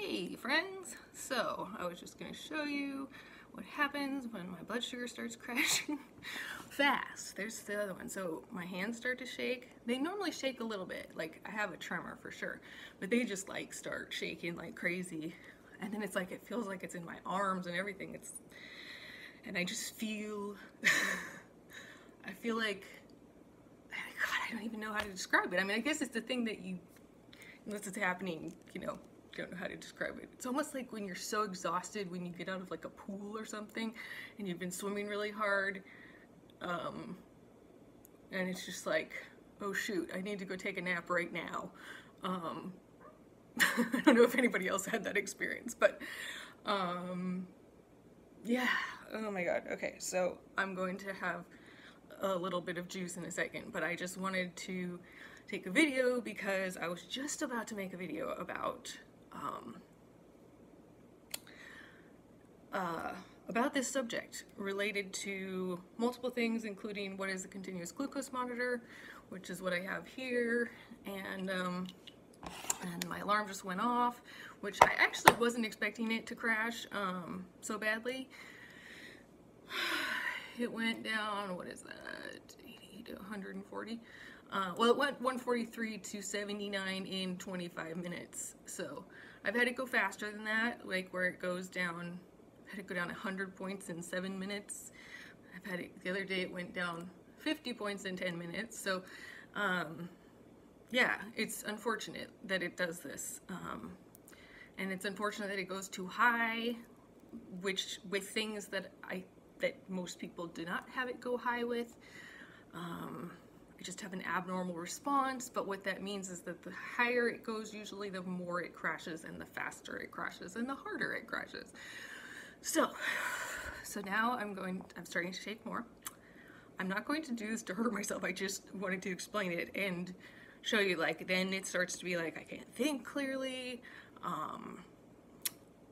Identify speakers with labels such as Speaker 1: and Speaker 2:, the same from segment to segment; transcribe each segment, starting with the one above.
Speaker 1: Hey friends! So I was just going to show you what happens when my blood sugar starts crashing fast. There's the other one. So my hands start to shake. They normally shake a little bit, like I have a tremor for sure, but they just like start shaking like crazy. And then it's like it feels like it's in my arms and everything. And I just feel I feel like, God, I don't even know how to describe it. I mean, I guess it's the thing that you, unless it's happening, you know, don't know how to describe it. It's almost like when you're so exhausted when you get out of like a pool or something and you've been swimming really hard, and it's just like, oh shoot, I need to go take a nap right now. I don't know if anybody else had that experience, but yeah, oh my god. Okay, so I'm going to have a little bit of juice in a second, but I just wanted to take a video because I was just about to make a video about this subject related to multiple things, including what is a continuous glucose monitor, which is what I have here, and my alarm just went off, which I actually wasn't expecting it to crash so badly. It went down, what is that, 80 to 140? Well, it went 143 to 79 in 25 minutes. So I've had it go faster than that, like where it goes down, I've had it go down 100 points in 7 minutes. I've had it, the other day it went down 50 points in 10 minutes. So yeah, it's unfortunate that it does this. And it's unfortunate that it goes too high, which with things that most people do not have it go high with. I just have an abnormal response, but what that means is that the higher it goes, usually the more it crashes, and the faster it crashes, and the harder it crashes. So now I'm starting to shake more. I'm not going to do this to hurt myself. I just wanted to explain it and show you, like, then it starts to be like I can't think clearly.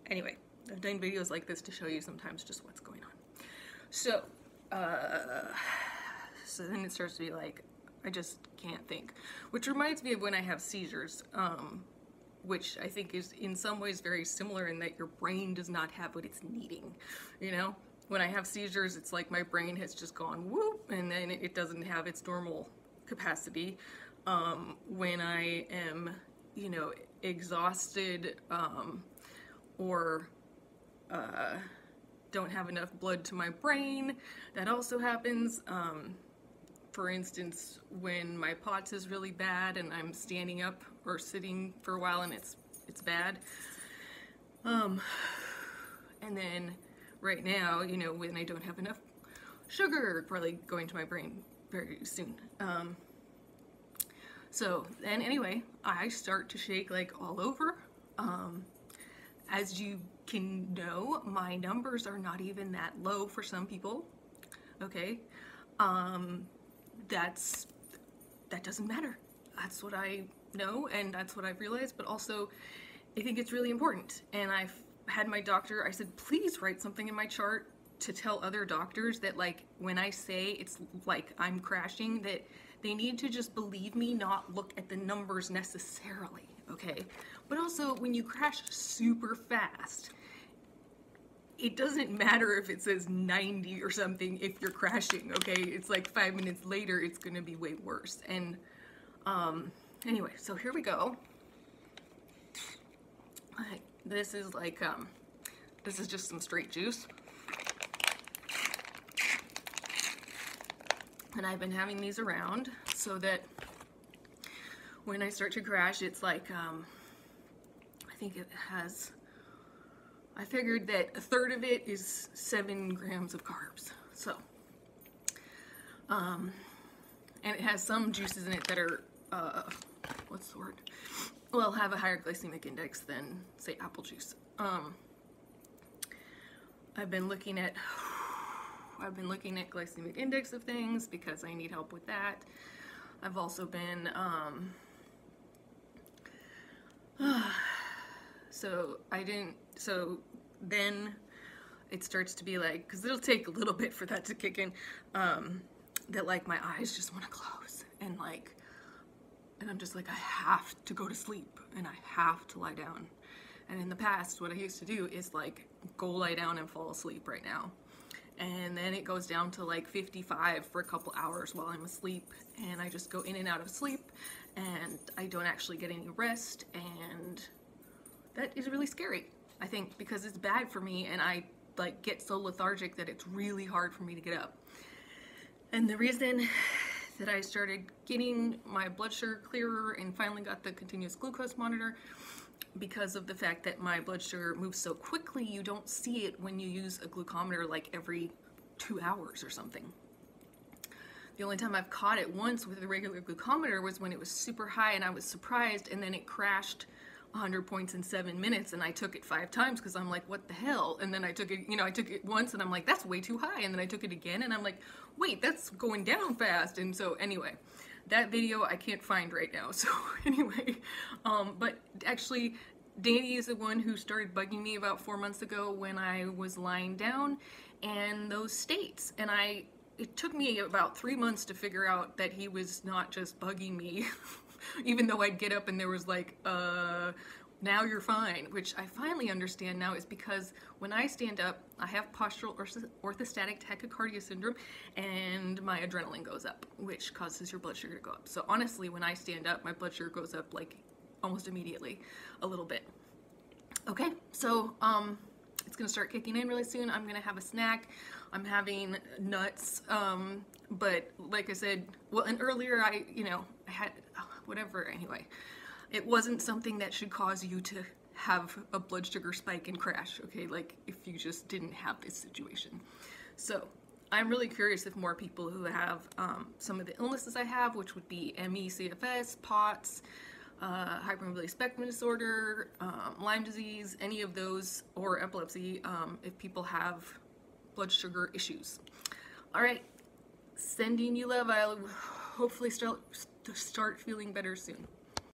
Speaker 1: Anyway, I've done videos like this to show you sometimes just what's going on. So then it starts to be like, I just can't think. Which reminds me of when I have seizures, which I think is in some ways very similar in that your brain does not have what it's needing, you know? When I have seizures, it's like my brain has just gone whoop, and then it doesn't have its normal capacity. When I am, you know, exhausted, or don't have enough blood to my brain, that also happens. For instance, when my POTS is really bad and I'm standing up or sitting for a while and it's bad. And then right now, you know, when I don't have enough sugar, probably going to my brain very soon. So then anyway, I start to shake like all over. As you can know, my numbers are not even that low for some people, okay? That doesn't matter. That's what I know, and that's what I've realized, but also I think it's really important. And I've had my doctor, I said, please write something in my chart to tell other doctors that, like, when I say it's like I'm crashing, that they need to just believe me, not look at the numbers necessarily, okay? But also, when you crash super fast, it doesn't matter if it says 90 or something if you're crashing, okay? It's like 5 minutes later, it's gonna be way worse. And anyway, so here we go. This is like, this is just some straight juice. And I've been having these around so that when I start to crash, it's like, I think it has, I figured that a third of it is 7 grams of carbs. So, and it has some juices in it that are, what's the word? Well, have a higher glycemic index than, say, apple juice. I've been looking at glycemic index of things because I need help with that. I've also been, so then it starts to be like, because it'll take a little bit for that to kick in, that like my eyes just want to close, and like, and I'm just like, I have to go to sleep and I have to lie down. And in the past, what I used to do is like go lie down and fall asleep right now. And then it goes down to like 55 for a couple hours while I'm asleep, and I just go in and out of sleep, and I don't actually get any rest, and that is really scary, I think, because it's bad for me, and I like get so lethargic that it's really hard for me to get up. And the reason that I started getting my blood sugar clearer and finally got the continuous glucose monitor, because of the fact that my blood sugar moves so quickly, you don't see it when you use a glucometer like every 2 hours or something. The only time I've caught it once with a regular glucometer was when it was super high and I was surprised, and then it crashed 100 points in 7 minutes, and I took it 5 times because I'm like, what the hell? And then I took it, I took it once and I'm like, that's way too high. And then I took it again and I'm like, wait, that's going down fast. And so anyway, that video I can't find right now. So anyway, but actually Danny is the one who started bugging me about 4 months ago when I was lying down and those states. And it took me about 3 months to figure out that he was not just bugging me, even though I'd get up and there was like, now you're fine, which I finally understand now is because when I stand up, I have postural orthostatic tachycardia syndrome, and my adrenaline goes up, which causes your blood sugar to go up. So honestly, when I stand up, my blood sugar goes up like almost immediately, a little bit. Okay, so it's gonna start kicking in really soon. I'm gonna have a snack. I'm having nuts, but like I said, well, and earlier I had whatever. Anyway, it wasn't something that should cause you to have a blood sugar spike and crash. Okay, like if you just didn't have this situation. So I'm really curious if more people who have some of the illnesses I have, which would be ME, CFS, POTS, hypermobility spectrum disorder, Lyme disease, any of those, or epilepsy, if people have blood sugar issues. All right, sending you love. I'll hopefully start feeling better soon.